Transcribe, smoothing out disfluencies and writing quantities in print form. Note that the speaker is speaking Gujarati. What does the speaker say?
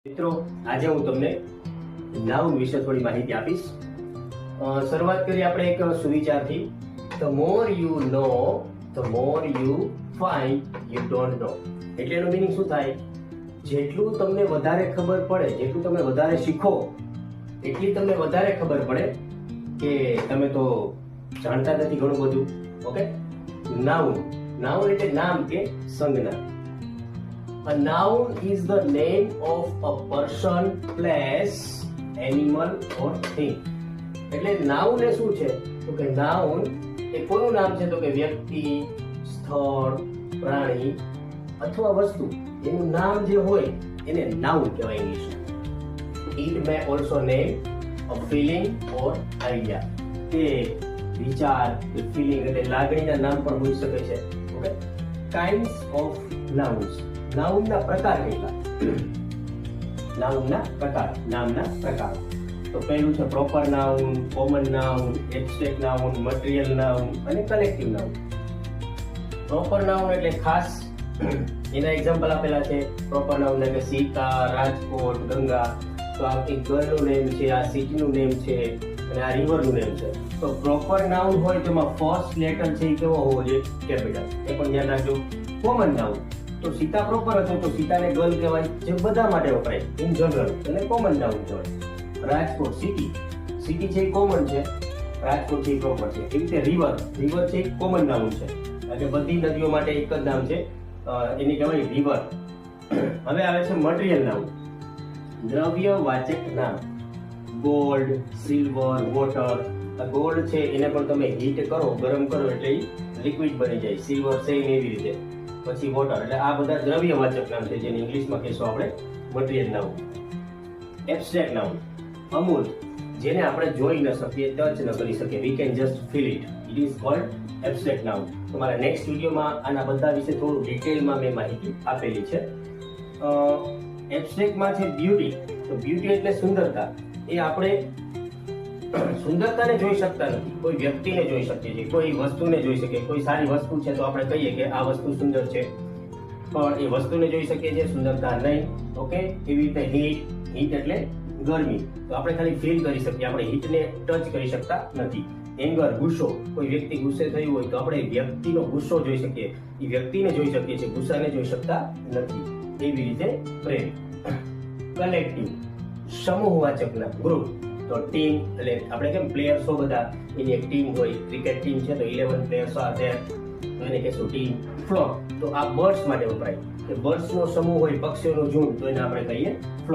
મિત્રો, આજે હું તમને નાઉન વિશે થોડી માહિતી આપીશ. શરૂઆત કરીએ આપણે એક સુવિચારથી. The more you know the more you find you don't know. એટલે એનું મીનિંગ શું થાય? જેટલું તમને વધારે ખબર પડે, જેટલું તમે વધારે શીખો, એટલી તમને વધારે ખબર પડે કે તમે તો જાણતા નથી ઘણું બધું. ઓકે, નાઉન નાઉન એટલે નામ કે સંજ્ઞા. A noun is the name of a person, place, animal or thing. એટલે નાઉન એ શું છે? તો કે નાઉન એ કોનું નામ છે? તો કે વ્યક્તિ, સ્થળ, પ્રાણી અથવા વસ્તુ, એનું નામ જે હોય એને નાઉન કહેવાય ઇંગ્લિશમાં. It may also name a feeling or idea. કે વિચાર, ફીલિંગ એટલે લાગણીના નામ પણ હોઈ શકે છે. Okay, kinds of nouns. નાઉનના પ્રકાર કેટલા? નાઉનના પ્રકાર, નામના પ્રકાર. તો પહેલું છે proper noun, common noun, abstract noun, material noun અને કલેક્ટિવ નાઉન. પ્રોપર નાઉન એટલે ખાસ એના એક્ઝામ્પલ આપેલા છે. પ્રોપર નાઉન એટલે સીતા, રાજકોટ, ગંગા. તો આ એક ગર્લનું નેમ છે, આ સિટીનું નેમ છે અને આ રિવરનું નેમ છે. તો પ્રોપર નાઉન હોય તેમાં ફર્સ્ટ લેટર છે એ કેવો હોવો જોઈએ? કેપિટલ. એ પણ ધ્યાન રાખજો. કોમન નાઉન તો સીતા પ્રોપર હતો તો સીતાને ગર્લ કહેવાય, જે બધા માટે વપરાય ઇન જનરલ, અને કોમન નાઉન કહેવાય. રાજકોટ સિટી, સિટી છે એ કોમન છે, રાજકોટ છે એ પ્રોપર છે. એવી રીતે રિવર, રિવર છે એ કોમન નાઉન છે, એટલે બધી નદીઓ માટે એક જ નામ છે, એની કહેવાય રિવર. હવે આવે છે મટીરિયલ નાઉન, દ્રવ્યવાચક નામ. Gold, silver, water. ગોલ્ડ છે એને પણ તમે હીટ કરો, ગરમ કરો એટલે એ લિક્વિડ બની જાય. સિલ્વર છે એવી રીતે. પછી વોટર, એટલે આ બધા દ્રવ્યવાચક નામ છે, જેને ઇંગ્લિશમાં કહેશું આપણે મટીરિયલ નાઉન. એબ્સ્ટ્રેક્ટ નાઉન, અમૂર્ત, જેને આપણે જોઈ ન શકીએ, ટચ ન કરી શકીએ, we can just feel it, it is called abstract noun. તમારા નેક્સ્ટ વિડીયોમાં આના બધા વિશે થોડું ડિટેલમાં મેં માહિતી આપેલી છે. એબ્સ્ટ્રેક્ટમાં છે બ્યુટી. તો બ્યુટી એટલે સુંદરતા. એ આપણે સુંદરતાને જોઈ શકતા નથી, કોઈ વ્યક્તિને જોઈ શકીએ છીએ, કોઈ વસ્તુને જોઈ શકીએ. કોઈ સારી વસ્તુ છે તો આપણે કહીએ કે આ વસ્તુ સુંદર છે, પણ એ વસ્તુને જોઈ શકીએ છીએ, સુંદરતા નહીં. ઓકે, એવી રીતે હીટ, હીટ એટલે ગરમી, તો આપણે ખાલી ફીલ કરી શકીએ, આપણે હીટને ટચ કરી શકતા નથી. એંગર, ગુસ્સો, કોઈ વ્યક્તિ ગુસ્સે થયું હોય તો આપણે વ્યક્તિનો ગુસ્સો જોઈ શકીએ, એ વ્યક્તિને જોઈ શકીએ છીએ, ગુસ્સાને જોઈ શકતા નથી. એવી રીતે પ્રેમ. કલેક્ટિવ, સમૂહવાચક નામ, ગ્રુપ. તો ટીમ એટલે આપણે કેમ પ્લેયર્સ હો બધા, એની એક ટીમ હોય. ક્રિકેટ ટીમ છે તો 11 પ્લેયર્સ આર ધેર, તો એને કહેશું ટીમ. ફ્લોક, તો આ બર્ડ્સ માટે વપરાય, કે બર્ડ્સનો સમૂહ હોય, પક્ષીઓનું ઝુંડ, તો એને આપણે કહીએ ફ્લોક.